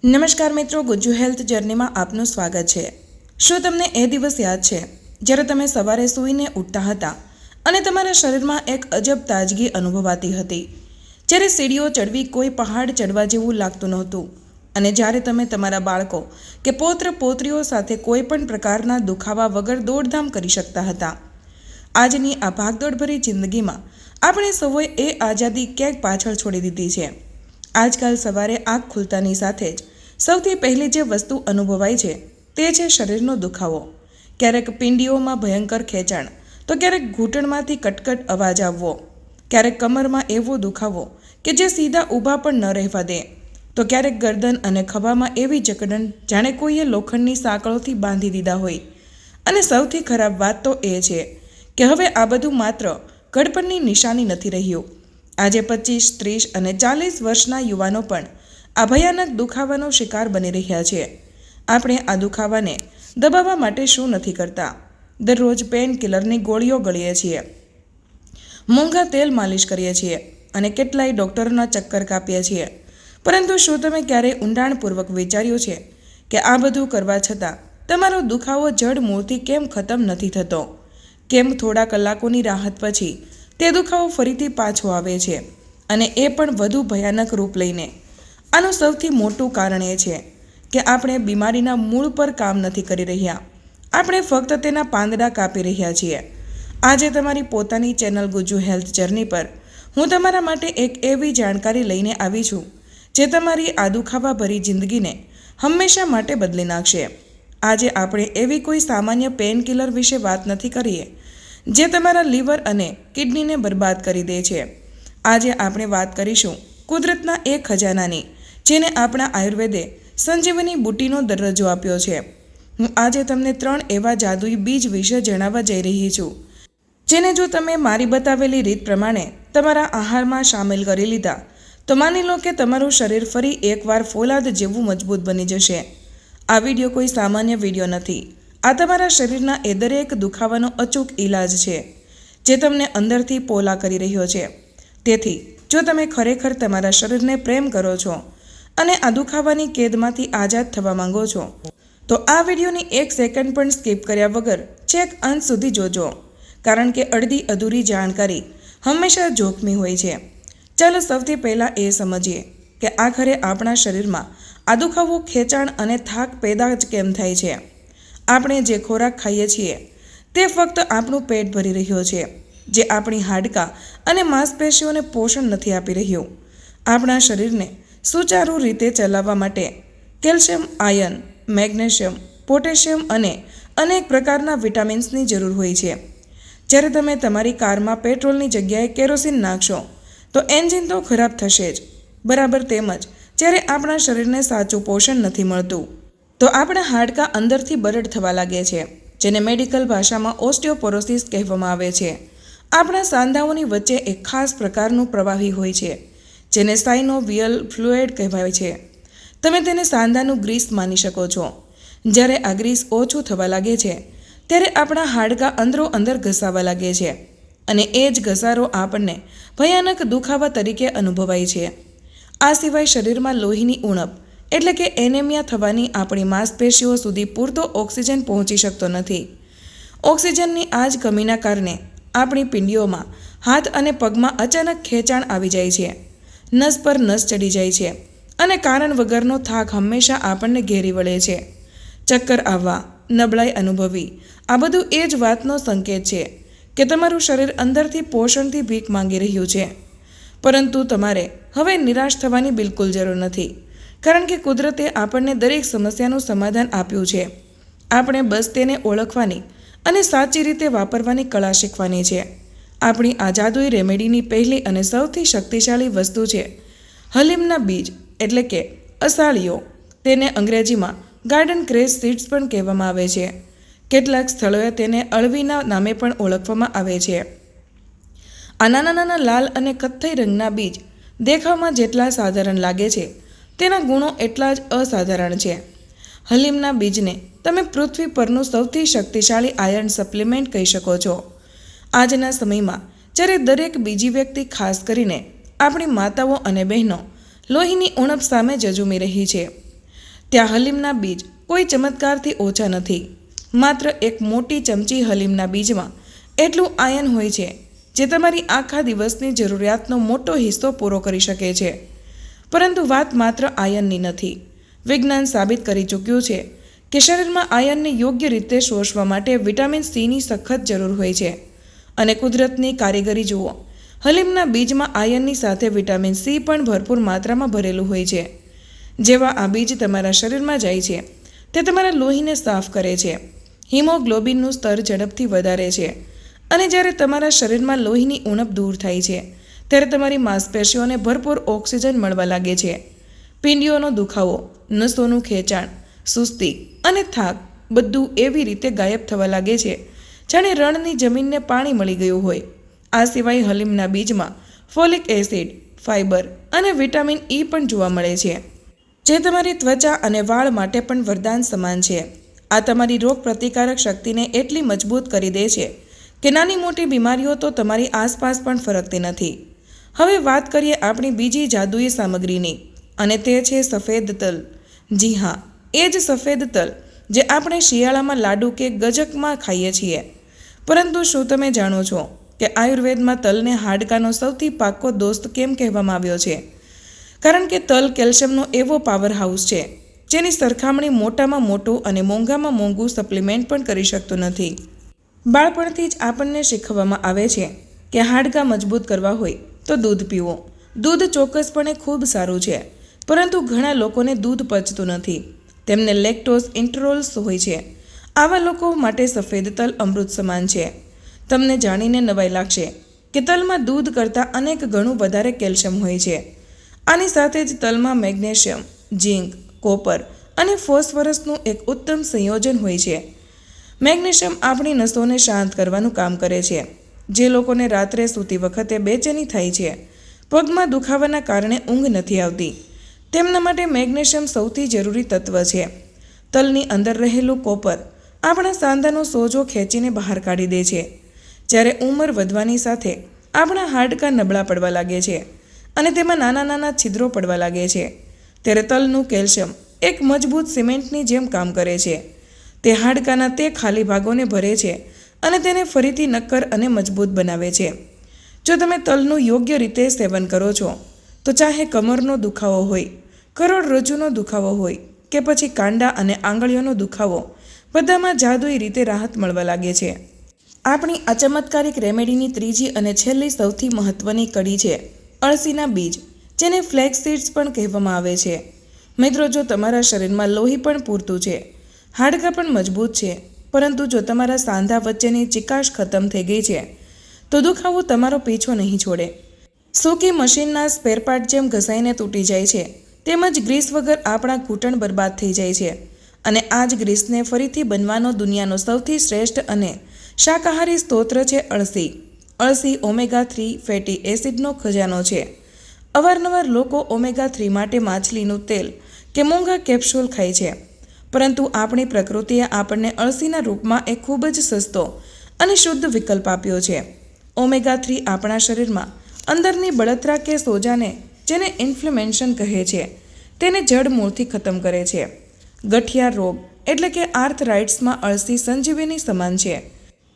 નમસ્કાર મિત્રો, ગુજ્જુ હેલ્થ જર્નીમાં આપનું સ્વાગત છે। શું તમને એ દિવસ યાદ છે જ્યારે તમે સવારે સૂઈને ઉઠતા હતા અને તમારા શરીરમાં એક અજબ તાજગી અનુભવાતી હતી, જ્યારે સીડીઓ ચડવી કોઈ પહાડ ચડવા જેવું લાગતું નહોતું અને જ્યારે તમે તમારા બાળકો કે પૌત્ર પૌત્રીઓ સાથે કોઈ પણ પ્રકારના દુખાવા વગર દોડધામ કરી શકતા હતા। આજની આ ભાગદોડભરી જિંદગીમાં આપણે સૌએ એ આઝાદી ક્યાંક પાછળ છોડી દીધી છે। આજકાલ સવારે આંખ ખુલતાની સાથે જ સૌથી પહેલી જે વસ્તુ અનુભવાય છે તે છે શરીરનો દુખાવો। ક્યારેક પિંડીઓમાં ભયંકર ખેંચાણ, તો ક્યારેક ઘૂંટણમાંથી કટકટ અવાજ આવવો, ક્યારેક કમરમાં એવો દુખાવો કે જે સીધા ઊભા પણ ન રહેવા દે, તો ક્યારેક ગરદન અને ખભામાં એવી જકડન જાણે કોઈએ લોખંડની સાંકળોથી બાંધી દીધા હોય। અને સૌથી ખરાબ વાત તો એ છે કે હવે આ બધું માત્ર ઘડપણની નિશાની નથી રહ્યું। આજે 25, 30 અને 40 વર્ષના યુવાનો પણ આ ભયાનક દુખાવાનો શિકાર બની રહ્યા છે। આપણે આ દુખાવાને દબાવવા માટે શું નથી કરતા? દરરોજ પેન કિલરની ગોળીઓ ગળીએ છીએ, મોંઘા તેલ માલિશ કરીએ છીએ અને કેટલાય ડૉક્ટરોના ચક્કર કાપીએ છીએ, પરંતુ શું તમે ક્યારેય ઊંડાણપૂર્વક વિચાર્યું છે કે આ બધું કરવા છતાં તમારો દુખાવો જડ મૂળથી કેમ ખતમ નથી થતો? કેમ થોડા કલાકોની રાહત પછી તે દુખાવો ફરીથી પાછો આવે છે, અને એ પણ વધુ ભયાનક રૂપ લઈને? આનું સૌથી મોટું કારણ એ છે કે આપણે બીમારીના મૂળ પર કામ નથી કરી રહ્યા, આપણે ફક્ત તેના પાંદડા કાપી રહ્યા છીએ। આજે તમારી પોતાની ચેનલ ગુજ્જુ હેલ્થ જર્ની પર હું તમારા માટે એક એવી જાણકારી લઈને આવી છું જે તમારી આ દુખાવાભરી જિંદગીને હંમેશા માટે બદલી નાખશે। આજે આપણે એવી કોઈ સામાન્ય પેન કિલર વિશે વાત નથી કરીએ જે તમારા લીવર અને કિડનીને બરબાદ કરી દે છે। આજે આપણે વાત કરીશું કુદરતના એ ખજાનાની જેને આપણા આયુર્વેદે સંજીવની બુટીનો દરજ્જો આપ્યો છે। હું આજે તમને 3 એવા જાદુઈ બીજ વિશે જણાવવા જઈ રહી છું જેને જો તમે મારી બતાવેલી રીત પ્રમાણે તમારા આહારમાં સામેલ કરી લીધા તો માની લો કે તમારું શરીર ફરી એકવાર ફોલાદ જેવું મજબૂત બની જશે। આ વિડીયો કોઈ સામાન્ય વિડીયો નથી, આ તમારા શરીરના એ દરેક દુખાવાનો અચૂક ઈલાજ છે જે તમને અંદરથી પોલા કરી રહ્યો છે। તેથી જો તમે ખરેખર તમારા શરીરને પ્રેમ કરો છો અને આ દુખાવાની કેદમાંથી આઝાદ થવા માંગો છો તો આ વિડીયોની 1 સેકન્ડ પણ સ્કીપ કર્યા વગર છેક અંત સુધી જોજો, કારણ કે અડધી અધૂરી જાણકારી હંમેશા જોખમી હોય છે। ચાલો સૌથી પહેલાં એ સમજીએ કે આખરે આપણા શરીરમાં આ દુખાવો, ખેંચાણ અને થાક પેદા જ કેમ થાય છે। આપણે જે ખોરાક ખાઈએ છીએ તે ફક્ત આપણું પેટ ભરી રહ્યો છે, જે આપણી હાડકાં અને માંસપેશીઓને પોષણ નથી આપી રહ્યું। આપણા શરીરને સુચારુ રીતે ચલાવવા માટે કેલ્શિયમ, આયર્ન, મેગ્નેશિયમ, પોટેશિયમ અને અનેક પ્રકારના વિટામિન્સની જરૂર હોય છે। જ્યારે તમે તમારી કારમાં પેટ્રોલની જગ્યાએ કેરોસીન નાખશો તો એન્જિન તો ખરાબ થશે જ, બરાબર તેમ જ જ્યારે આપણા શરીરને સાચું પોષણ નથી મળતું તો આપણા હાડકાં અંદરથી બરડ થવા લાગે છે, જેને મેડિકલ ભાષામાં ઓસ્ટિયોપોરોસિસ કહેવામાં આવે છે। આપણા સાંધાઓની વચ્ચે એક ખાસ પ્રકારનું પ્રવાહી હોય છે જેને સાઇનોવિયલ ફ્લુઇડ કહેવાય છે। તમે તેને સાંધાનું ગ્રીસ માની શકો છો। જ્યારે આ ગ્રીસ ઓછું થવા લાગે છે ત્યારે આપણા હાડકાં અંદરો અંદર ઘસાવા લાગે છે અને એ જ ઘસારો આપણને ભયાનક દુખાવા તરીકે અનુભવાય છે। આ સિવાય શરીરમાં લોહીની ઉણપ એટલે કે એનેમિયા થવાની આપણી માંસપેશીઓ સુધી પૂરતો ઓક્સિજન પહોંચી શકતો નથી। ઓક્સિજનની આ જ કમીના કારણે આપણી પિંડીઓમાં, હાથ અને પગમાં અચાનક ખેંચાણ આવી જાય છે, નસ પર નસ ચડી જાય છે અને કારણ વગરનો થાક હંમેશા આપણને ઘેરી વળે છે। ચક્કર આવવા, નબળાઈ અનુભવી, આ બધું એ જ વાતનો સંકેત છે કે તમારું શરીર અંદરથી પોષણથી ભીખ માંગી રહ્યું છે। પરંતુ તમારે હવે નિરાશ થવાની બિલકુલ જરૂર નથી, કારણ કે કુદરતે આપણને દરેક સમસ્યાનું સમાધાન આપ્યું છે। આપણે બસ તેને ઓળખવાની અને સાચી રીતે વાપરવાની કળા શીખવાની છે। આપણી આ જાદુઈ રેમેડીની પહેલી અને સૌથી શક્તિશાળી વસ્તુ છે હલીમના બીજ એટલે કે અસાળીઓ। તેને અંગ્રેજીમાં ગાર્ડન ક્રેસ સીડ્સ પણ કહેવામાં આવે છે। કેટલાક સ્થળોએ તેને અળવીના નામે પણ ઓળખવામાં આવે છે। આ નાના નાના લાલ અને કથ્થઈ રંગના બીજ દેખાવમાં જેટલા સાધારણ લાગે છે તેના ગુણો એટલા જ અસાધારણ છે। હલીમના બીજને તમે પૃથ્વી પરનું સૌથી શક્તિશાળી આયર્ન સપ્લિમેન્ટ કહી શકો છો। આજના સમયમાં જ્યારે દરેક બીજી વ્યક્તિ, ખાસ કરીને આપણી માતાઓ અને બહેનો, લોહીની ઉણપ સામે ઝઝૂમી રહી છે, ત્યાં હલીમના બીજ કોઈ ચમત્કારથી ઓછા નથી. માત્ર એક મોટી ચમચી હલીમના બીજમાં એટલું આયન હોય છે જે તમારી આખા દિવસની જરૂરિયાતનો મોટો હિસ્સો પૂરો કરી શકે છે. પરંતુ વાત માત્ર આયનની નથી. વિજ્ઞાન સાબિત કરી ચૂક્યું છે કે શરીરમાં આયનને યોગ્ય રીતે શોષવા માટે વિટામિન સીની સખત જરૂર હોય છે. અને કુદરતની કારીગરી જુઓ. હલીમના બીજમાં આયનની સાથે વિટામિન સી પણ ભરપૂર માત્રામાં ભરેલું હોય છે. જેવા આ બીજ તમારા શરીરમાં જાય છે તે તમારા લોહીને સાફ કરે છે, હિમોગ્લોબિનનું સ્તર ઝડપથી વધારે છે, અને જ્યારે તમારા શરીરમાં લોહીની ઉણપ દૂર થાય છે ત્યારે તમારી માંસપેશીઓને ભરપૂર ઓક્સિજન મળવા લાગે છે. પિંડીઓનો દુખાવો, નસોનું ખેંચાણ, સુસ્તી અને થાક બધું એવી રીતે ગાયબ થવા લાગે છે જાણે રણની જમીનને પાણી મળી ગયું હોય. આ સિવાય હલીમના બીજમાં ફોલિક એસિડ, ફાઇબર અને વિટામિન ઈ પણ જોવા મળે છે, જે તમારી ત્વચા અને વાળ માટે પણ વરદાન સમાન છે. આ તમારી રોગપ્રતિકારક શક્તિને એટલી મજબૂત કરી દે છે કે નાની મોટી બીમારીઓ તો તમારી આસપાસ પણ ફરકતી નથી. હવે વાત કરીએ આપણી બીજી જાદુઈ સામગ્રીની, અને તે છે સફેદ તલ. જી હા, એ જ સફેદ તલ જે આપણે શિયાળામાં લાડુ કે ગજકમાં ખાઈએ છીએ. પરંતુ શું તમે જાણો છો કે આયુર્વેદમાં તલને હાડકાનો સૌથી પાક્કો દોસ્ત કેમ કહેવામાં આવ્યો છે? કારણ કે તલ કેલ્શિયમનો એવો પાવર હાઉસ છે જેની સરખામણી મોટામાં મોટું અને મોંઘામાં મોંઘું સપ્લિમેન્ટ પણ કરી શકતું નથી. બાળપણથી જ આપણને શીખવવામાં આવે છે કે હાડકાં મજબૂત કરવા હોય તો દૂધ પીવો. દૂધ ચોક્કસપણે ખૂબ સારું છે, પરંતુ ઘણા લોકોને દૂધ પચતું નથી. તેમને લેક્ટોઝ ઇન્ટરોલ્સ હોય છે. આવા લોકો માટે સફેદ તલ અમૃત સમાન છે. તમને જાણીને નવાઈ લાગશે કે તલમાં દૂધ કરતાં અનેક ગણું વધારે કેલ્શિયમ હોય છે. આની સાથે જ તલમાં મેગ્નેશિયમ, ઝીંક, કોપર અને ફોસ્ફરસનું એક ઉત્તમ સંયોજન હોય છે. મેગ્નેશિયમ આપણી નસોને શાંત કરવાનું કામ કરે છે. જે લોકોને રાત્રે સૂતી વખતે બેચેની થાય છે, પગમાં દુખાવાના કારણે ઊંઘ નથી આવતી, તેમના માટે મેગ્નેશિયમ સૌથી જરૂરી તત્વ છે. તલની અંદર રહેલું કોપર આપણા સાંધાનો સોજો ખેંચીને બહાર કાઢી દે છે. જ્યારે ઉંમર વધવાની સાથે આપણા હાડકાં નબળા પડવા લાગે છે અને તેમાં નાના નાના છિદ્રો પડવા લાગે છે, ત્યારે તલનું કેલ્શિયમ એક મજબૂત સિમેન્ટની જેમ કામ કરે છે. તે હાડકાના તે ખાલી ભાગોને ભરે છે અને તેને ફરીથી નક્કર અને મજબૂત બનાવે છે. જો તમે તલનું યોગ્ય રીતે સેવન કરો છો તો ચાહે કમરનો દુખાવો હોય, કરોડરજ્જુનો દુખાવો હોય કે પછી કાંડા અને આંગળીઓનો દુખાવો, બધામાં જાદુઈ રીતે રાહત મળવા લાગે છે. આપણી આ ચમત્કારિક રેમેડીની ત્રીજી અને છેલ્લી સૌથી મહત્ત્વની કડી છે અળસીના બીજ, જેને ફ્લેક્સ સીડ્સ પણ કહેવામાં આવે છે. મિત્રો, જો તમારા શરીરમાં લોહી પણ પૂરતું છે, હાડકાં પણ મજબૂત છે, પરંતુ જો તમારા સાંધા વચ્ચેની ચિકાશ ખતમ થઈ ગઈ છે તો દુખાવો તમારો પીછો નહીં છોડે. સૂકી મશીનના સ્પેરપાર્ટ જેમ ઘસાઈને તૂટી જાય છે, તેમજ ગ્રીસ વગર આપણા ઘૂંટણ બરબાદ થઈ જાય છે. અને આ જ ગ્રીસને ફરીથી બનવાનો દુનિયાનો સૌથી શ્રેષ્ઠ અને શાકાહારી સ્ત્રોત છે અળસી. અળસી ઓમેગા-3 ફેટી એસિડનો ખજાનો છે. અવારનવાર લોકો ઓમેગા-3 માટે માછલીનું તેલ કે મોંઘા કેપ્સ્યુલ ખાય છે, પરંતુ આપણી પ્રકૃતિએ આપણને અળસીના રૂપમાં એક ખૂબ જ સસ્તો અને શુદ્ધ વિકલ્પ આપ્યો છે. ઓમેગા-3 આપણા શરીરમાં અંદરની બળતરા કે સોજાને, જેને ઇન્ફ્લેમેશન કહે છે, તેને જડમૂળથી ખતમ કરે છે. ગઠિયા રોગ એટલે કે આર્થરાઇટ્સમાં અળસી સંજીવની સમાન છે.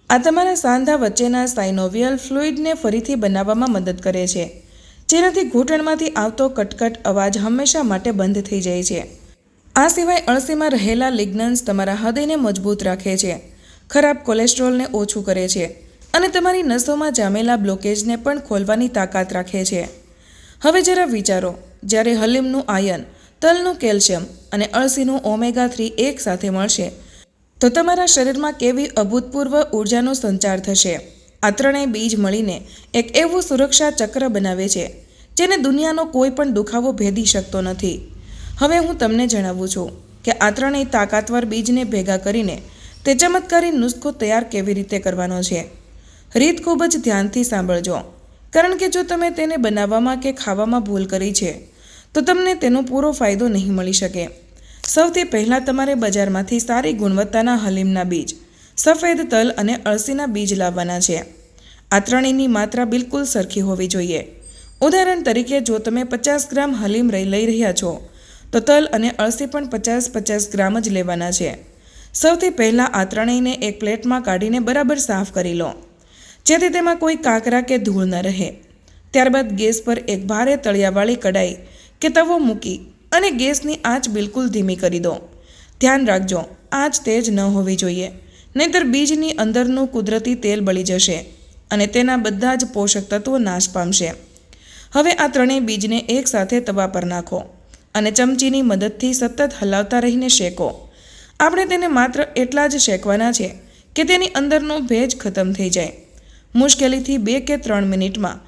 આ તમારા સાંધા વચ્ચેના સાઇનોવિયલ ફ્લુઇડને ફરીથી બનાવવામાં મદદ કરે છે, જેનાથી ઘૂંટણમાંથી આવતો કટકટ અવાજ હંમેશા માટે બંધ થઈ જાય છે. આ સિવાય અળસીમાં રહેલા લિગ્નન્સ તમારા હૃદયને મજબૂત રાખે છે, ખરાબ કોલેસ્ટ્રોલને ઓછું કરે છે અને તમારી નસોમાં જામેલા બ્લોકેજને પણ ખોલવાની તાકાત રાખે છે. હવે જરા વિચારો, જ્યારે હલીમનું આયન, તલનું કેલ્શિયમ અને અળસીનું ઓમેગા-3 એક સાથે મળશે તો તમારા શરીરમાં કેવી અભૂતપૂર્વ ઉર્જાનો સંચાર થશે. આ ત્રણેય બીજ મળીને એક એવું સુરક્ષા ચક્ર બનાવે છે જેને દુનિયાનો કોઈ પણ દુખાવો ભેદી શકતો નથી. હવે હું તમને જણાવું છું કે આ ત્રણેય તાકાતવર બીજને ભેગા કરીને તે ચમત્કારી નુસ્ખો તૈયાર કેવી રીતે કરવાનો છે. રીત ખૂબ જ ધ્યાનથી સાંભળજો, કારણ કે જો તમે તેને બનાવવામાં કે ખાવામાં ભૂલ કરી છે તો તમને તેનો પૂરો ફાયદો નહીં મળી શકે. સૌથી પહેલાં તમારે બજારમાંથી સારી ગુણવત્તાના હલીમના બીજ, સફેદ તલ અને અળસીના બીજ લાવવાના છે. આ ત્રણેયની માત્રા બિલકુલ સરખી હોવી જોઈએ. ઉદાહરણ તરીકે, જો તમે 50 ગ્રામ હલીમ લઈ રહ્યા છો તો તલ અને અળસી પણ 50-50 ગ્રામ જ લેવાના છે. સૌથી પહેલાં આ ત્રણેયને એક પ્લેટમાં કાઢીને બરાબર સાફ કરી લો, જેથી તેમાં કોઈ કાંકરા કે ધૂળ ન રહે. ત્યારબાદ ગેસ પર એક ભારે તળિયાવાળી કડાઈ કે તવો મૂકી અને ગેસની આંચ બિલકુલ ધીમી કરી દો. ધ્યાન રાખજો, આંચ તેજ ન હોવી જોઈએ, નહીંતર બીજની અંદરનું કુદરતી તેલ બળી જશે અને તેના બધા જ પોષક તત્વો નાશ પામશે. હવે આ ત્રણેય બીજને એકસાથે તવા પર નાખો અને ચમચીની મદદથી સતત હલાવતા રહીને શેકો. આપણે તેને માત્ર એટલા જ શેકવાના છે કે તેની અંદરનો ભેજ ખતમ થઈ જાય. મુશ્કેલીથી 2 કે 3 મિનિટમાં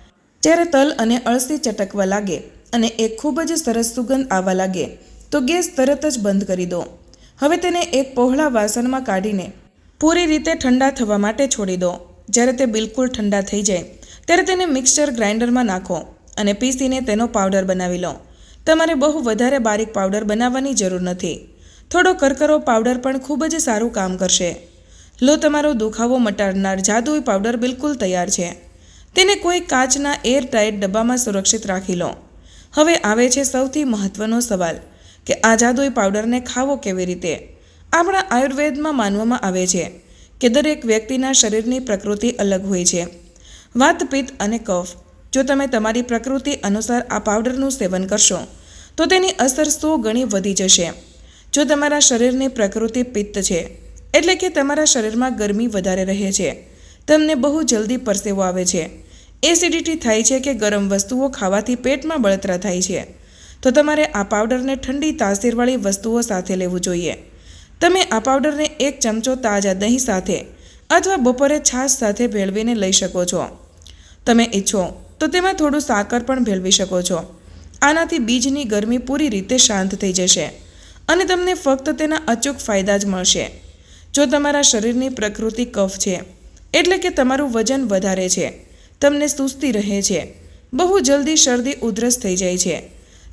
જ્યારે તલ અને અળસી ચટકવા લાગે અને એક ખૂબ જ સરસ સુગંધ આવવા લાગે તો ગેસ તરત જ બંધ કરી દો. હવે તેને એક પહોળા વાસણમાં કાઢીને પૂરી રીતે ઠંડા થવા માટે છોડી દો. જ્યારે તે બિલકુલ ઠંડા થઈ જાય ત્યારે તેને મિક્સર ગ્રાઇન્ડરમાં નાખો અને પીસીને તેનો પાવડર બનાવી લો. તમારે બહુ વધારે બારીક પાવડર બનાવવાની જરૂર નથી. થોડો કરકરો પાવડર પણ ખૂબ જ સારું કામ કરશે. લો, તમારો દુખાવો મટાડનાર જાદુઈ પાવડર બિલકુલ તૈયાર છે. તેને કોઈ કાચના એરટાઇટ ડબ્બામાં સુરક્ષિત રાખી લો. હવે આવે છે સૌથી મહત્ત્વનો સવાલ કે આ જાદુઈ પાવડરને ખાવો કેવી રીતે? આપણા આયુર્વેદમાં માનવામાં આવે છે કે દરેક વ્યક્તિના શરીરની પ્રકૃતિ અલગ હોય છે. વાત, પિત્ત અને કફ. જો તમે તમારી પ્રકૃતિ અનુસાર આ પાવડરનું સેવન કરશો તો તેની અસર 100 ગણી વધી જશે. જો તમારા શરીરની પ્રકૃતિ પિત્ત છે, એટલે કે તમારા શરીરમાં ગરમી વધારે રહે છે, તમને બહુ જલ્દી પરસેવો આવે છે, એસિડિટી થાય છે કે ગરમ વસ્તુઓ ખાવાથી પેટમાં બળતરા થાય છે, તો તમારે આ પાવડરને ઠંડી તાસીરવાળી વસ્તુઓ સાથે લેવું જોઈએ. તમે આ પાવડરને 1 ચમચો તાજા દહીં સાથે અથવા બપોરે છાશ સાથે ભેળવીને લઈ શકો છો. તમે ઈચ્છો તો તેમાં થોડું સાકર પણ ભેળવી શકો છો. આનાથી બીજની ગરમી પૂરી રીતે શાંત થઈ જશે અને તમને ફક્ત તેના અચૂક ફાયદા જ મળશે. જો તમારા શરીરની પ્રકૃતિ કફ છે, એટલે કે તમારું વજન વધારે છે, તમને સુસ્તી રહે છે, બહુ જલ્દી શરદી ઉધરસ થઈ જાય છે,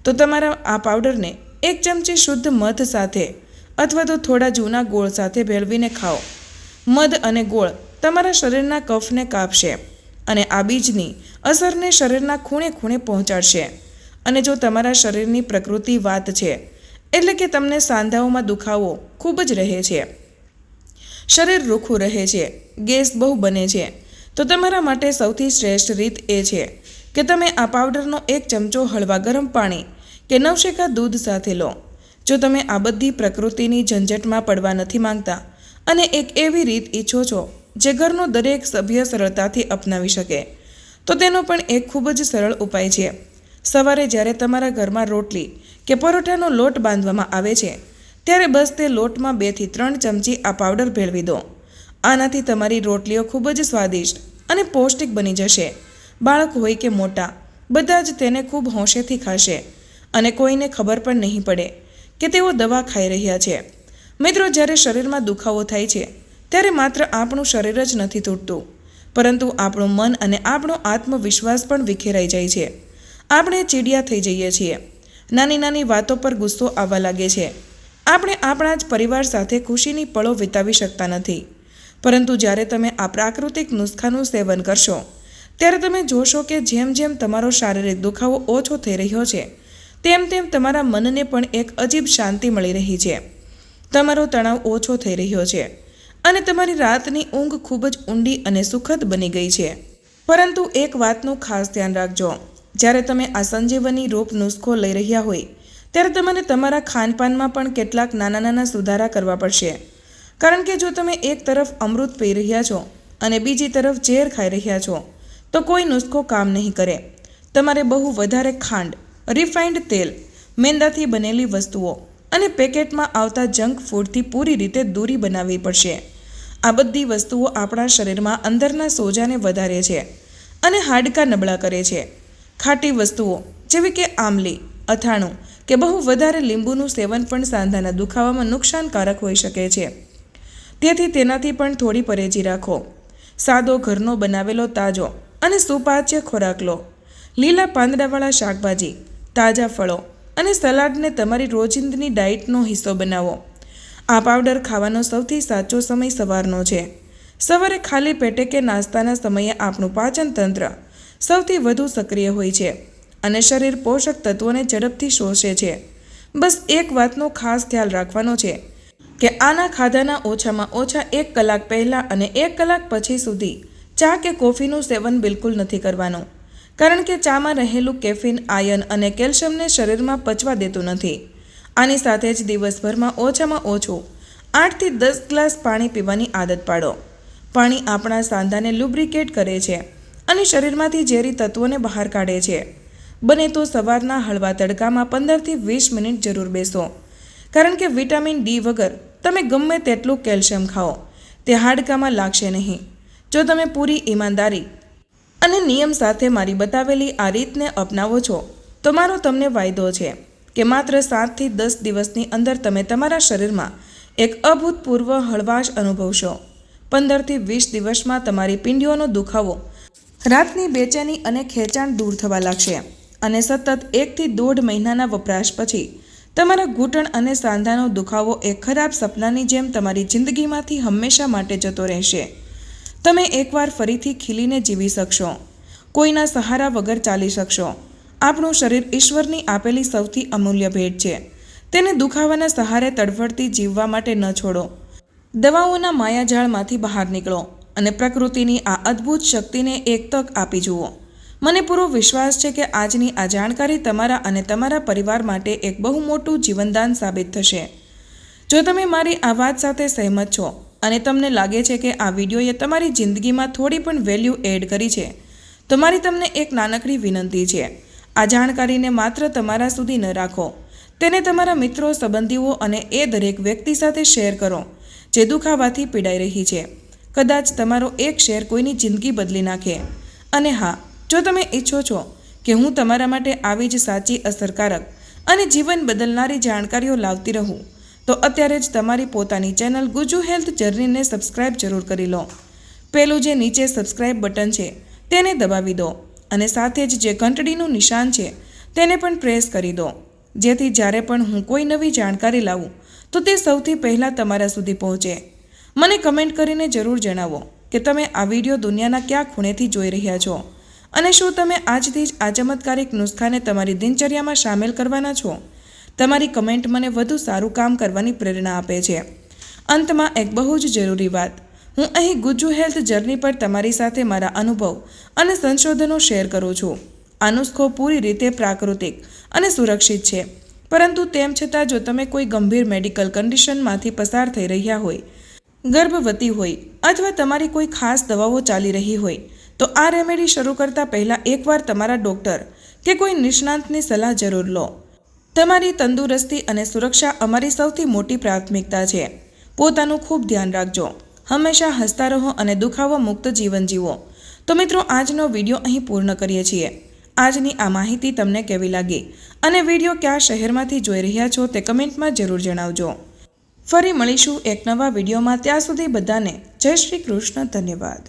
તો તમારા આ પાવડરને 1 ચમચી શુદ્ધ મધ સાથે અથવા તો થોડા જૂના ગોળ સાથે ભેળવીને ખાઓ. મધ અને ગોળ તમારા શરીરના કફને કાપશે અને આ બીજની અસરને શરીરના ખૂણે ખૂણે પહોંચાડશે. અને જો તમારા શરીરની પ્રકૃતિ વાત છે, એટલે કે તમને સાંધાઓમાં દુખાવો ખૂબ જ રહે છે, શરીર રૂખું રહે છે, ગેસ બહુ બને છે, તો તમારા માટે સૌથી શ્રેષ્ઠ રીત એ છે કે તમે આ પાવડરનો 1 ચમચો હળવા ગરમ પાણી કે નવશેકા દૂધ સાથે લો. જો તમે આ બધી પ્રકૃતિની ઝંઝટમાં પડવા નથી માંગતા અને એક એવી રીત ઈચ્છો છો જે ઘરનો દરેક સભ્ય સરળતાથી અપનાવી શકે, તો તેનો પણ એક ખૂબ જ સરળ ઉપાય છે. સવારે જ્યારે તમારા ઘરમાં રોટલી કે પરોઠાનો લોટ બાંધવામાં આવે છે, ત્યારે બસ તે લોટમાં 2 થી 3 ચમચી આ પાવડર ભેળવી દો. આનાથી તમારી રોટલીઓ ખૂબ જ સ્વાદિષ્ટ અને પૌષ્ટિક બની જશે. બાળક હોય કે મોટા, બધા જ તેને ખૂબ હોંશેથી ખાશે અને કોઈને ખબર પણ નહીં પડે કે તેઓ દવા ખાઈ રહ્યા છે. મિત્રો, જ્યારે શરીરમાં દુખાવો થાય છે ત્યારે માત્ર આપણું શરીર જ નથી તૂટતું, પરંતુ આપણું મન અને આપણો આત્મવિશ્વાસ પણ વિખેરાઈ જાય છે. આપણે ચીડિયા થઈ જઈએ છીએ, નાની નાની વાતો પર ગુસ્સો આવવા લાગે છે, આપણે આપણા જ પરિવાર સાથે ખુશીની પળો વિતાવી શકતા નથી. પરંતુ જ્યારે તમે આ પ્રાકૃતિક નુસ્ખાનું સેવન કરશો ત્યારે તમે જોશો કે જેમ જેમ તમારો શારીરિક દુખાવો ઓછો થઈ રહ્યો છે, તેમ તેમ તમારા મનને પણ એક અજીબ શાંતિ મળી રહી છે. તમારો તણાવ ઓછો થઈ રહ્યો છે અને તમારી રાતની ઊંઘ ખૂબ જ ઊંડી અને સુખદ બની ગઈ છે. પરંતુ એક વાતનું ખાસ ધ્યાન રાખજો, જ્યારે તમે આ સંજીવની રૂપ નુસ્ખો લઈ રહ્યા હોય ત્યારે તમારે તમારા ખાનપાનમાં પણ કેટલાક નાના નાના સુધારા કરવા પડશે. કારણ કે જો તમે એક તરફ અમૃત પી રહ્યા છો અને બીજી તરફ ઝેર ખાઈ રહ્યા છો તો કોઈ નુસ્ખો કામ નહીં કરે. તમારે બહુ વધારે ખાંડ, રિફાઇન્ડ તેલ, મેંદાથી બનેલી વસ્તુઓ અને પેકેટમાં આવતા જંક ફૂડથી પૂરી રીતે દૂરી બનાવવી પડશે. આ બધી વસ્તુઓ આપણા શરીરમાં અંદરના સોજાને વધારે છે અને હાડકાં નબળા કરે છે. ખાટી વસ્તુઓ જેવી કે આમલી, અથાણું કે બહુ વધારે લીંબુનું સેવન પણ સાંધાના દુખાવામાં નુકસાનકારક હોઈ શકે છે. તેથી તેનાથી પણ થોડી પરેજી રાખો. સાદો ઘરનો બનાવેલો તાજો અને સુપાચ્ય ખોરાક લો. લીલા પાંદડાવાળા શાકભાજી, તાજા ફળો અને સલાડને તમારી રોજિંદની ડાયટનો હિસ્સો બનાવો. આ પાવડર ખાવાનો સૌથી સાચો સમય સવારનો છે. સવારે ખાલી પેટે કે નાસ્તાના સમયે આપણું પાચન તંત્ર સૌથી વધુ સક્રિય હોય છે અને શરીર પોષક તત્વોને ઝડપથી શોષે છે. બસ એક વાતનો ખાસ ખ્યાલ રાખવાનો છે કે આના ખાધાના ઓછામાં ઓછા 1 કલાક પહેલાં અને 1 કલાક પછી સુધી ચા કે કોફીનું સેવન બિલકુલ નથી કરવાનું, કારણ કે ચામાં રહેલું કેફીન આયર્ન અને કેલ્શિયમને શરીરમાં પચવા દેતું નથી. આની સાથે જ દિવસભરમાં ઓછામાં ઓછું 8 થી 10 ગ્લાસ પાણી પીવાની આદત પાડો. પાણી આપણા સાંધાને લુબ્રિકેટ કરે છે અને શરીરમાંથી ઝેરી તત્વોને બહાર કાઢે છે. બને તો સવારના હળવા તડકામાં 15 થી 20 મિનિટ જરૂર બેસો, કારણ કે વિટામિન ડી વગર તમે ગમે તેટલું કેલ્શિયમ ખાઓ તે હાડકામાં લાગશે નહીં. જો તમે પૂરી ઈમાનદારી અને નિયમ સાથે મારી બતાવેલી આ રીતને અપનાવો છો તો મારો તમને વાયદો છે કે માત્ર 7 થી 10 દિવસની અંદર તમે તમારા શરીરમાં એક અભૂતપૂર્વ હળવાશ અનુભવશો. 15 થી 20 દિવસમાં તમારી પિંડીઓનો દુખાવો, રાતની બેચેની અને ખેંચાણ દૂર થવા લાગશે અને સતત 1 થી 1.5 મહિનાના વપરાશ પછી તમારા ઘૂંટણ અને સાંધાનો દુખાવો એક ખરાબ સપનાની જેમ તમારી જિંદગીમાંથી હંમેશા માટે જતો રહેશે. તમે એકવાર ફરીથી ખીલીને જીવી શકશો, કોઈના સહારા વગર ચાલી શકશો. આપણું શરીર ઈશ્વરની આપેલી સૌથી અમૂલ્ય ભેટ છે. તેને દુખાવાના સહારે તડફડતી જીવવા માટે ન છોડો. દવાઓના માયાજાળમાંથી બહાર નીકળો અને પ્રકૃતિની આ અદ્ભુત શક્તિને એક તક આપી જુઓ. મને પૂરો વિશ્વાસ છે કે આજની આ જાણકારી તમારા અને તમારા પરિવાર માટે એક બહુ મોટું જીવનદાન સાબિત થશે. જો તમે મારી આ વાત સાથે સહેમત છો અને તમને લાગે છે કે આ વિડીયોએ તમારી જિંદગીમાં થોડી પણ વેલ્યુ એડ કરી છે, તો મારી તમને એક નાનકડી વિનંતી છે. આ જાણકારીને માત્ર તમારા સુધી ન રાખો, તેને તમારા મિત્રો, સંબંધીઓ અને એ દરેક વ્યક્તિ સાથે શેર કરો જે દુખાવાથી પીડાઈ રહી છે. કદાચ તમારો એક શેર કોઈની જિંદગી બદલી નાખે. અને હા, જો તમે ઈચ્છો છો કે હું તમારા માટે આવી જ સાચી, અસરકારક અને જીવન બદલનારી જાણકારીઓ લાવતી રહું, તો અત્યારે જ તમારી પોતાની ચેનલ ગુજુ હેલ્થ જર્નીને સબસ્ક્રાઇબ જરૂર કરી લો. પેલું જે નીચે સબસ્ક્રાઇબ બટન છે તેને દબાવી દો અને સાથે જ જે ઘંટડીનું નિશાન છે તેને પણ પ્રેસ કરી દો, જેથી જ્યારે પણ હું કોઈ નવી જાણકારી લાવું તો તે સૌથી પહેલાં તમારા સુધી પહોંચે. મને કમેન્ટ કરીને જરૂર જણાવો કે તમે આ વિડીયો દુનિયાના કયા ખૂણેથી જોઈ રહ્યા છો અને શું તમે આજથી જ આ ચમત્કારિક નુસ્ખાને તમારી દિનચર્યામાં સામેલ કરવાના છો. તમારી કમેન્ટ મને વધુ સારું કામ કરવાની પ્રેરણા આપે છે. અંતમાં એક બહુ જ જરૂરી વાત, હું અહીં ગુજ્જુ હેલ્થ જર્ની પર તમારી સાથે મારા અનુભવ અને સંશોધનો શેર કરું છું. આ નુસ્ખો પૂરી રીતે પ્રાકૃતિક અને સુરક્ષિત છે, પરંતુ તેમ છતાં જો તમે કોઈ ગંભીર મેડિકલ કન્ડિશનમાંથી પસાર થઈ રહ્યા હોય, ગર્ભવતી હોય અથવા તમારી કોઈ ખાસ દવાઓ ચાલી રહી હોય, તો આ રેમેડી શરૂ કરતાં પહેલાં એકવાર તમારા ડૉક્ટર કે કોઈ નિષ્ણાતની સલાહ જરૂર લો. તમારી તંદુરસ્તી અને સુરક્ષા અમારી સૌથી મોટી પ્રાથમિકતા છે. પોતાનું ખૂબ ધ્યાન રાખજો. હંમેશા હસતા રહો અને દુખાવો મુક્ત જીવન જીવો. તો મિત્રો, આજનો વિડીયો અહીં પૂર્ણ કરીએ છીએ. આજની આ માહિતી તમને કેવી લાગી અને વિડીયો કયા શહેરમાંથી જોઈ રહ્યા છો તે કમેન્ટમાં જરૂર જણાવજો. ફરી મળીશું એક નવા વિડીયોમાં. ત્યાં સુધી બધાને જય શ્રી કૃષ્ણ. ધન્યવાદ.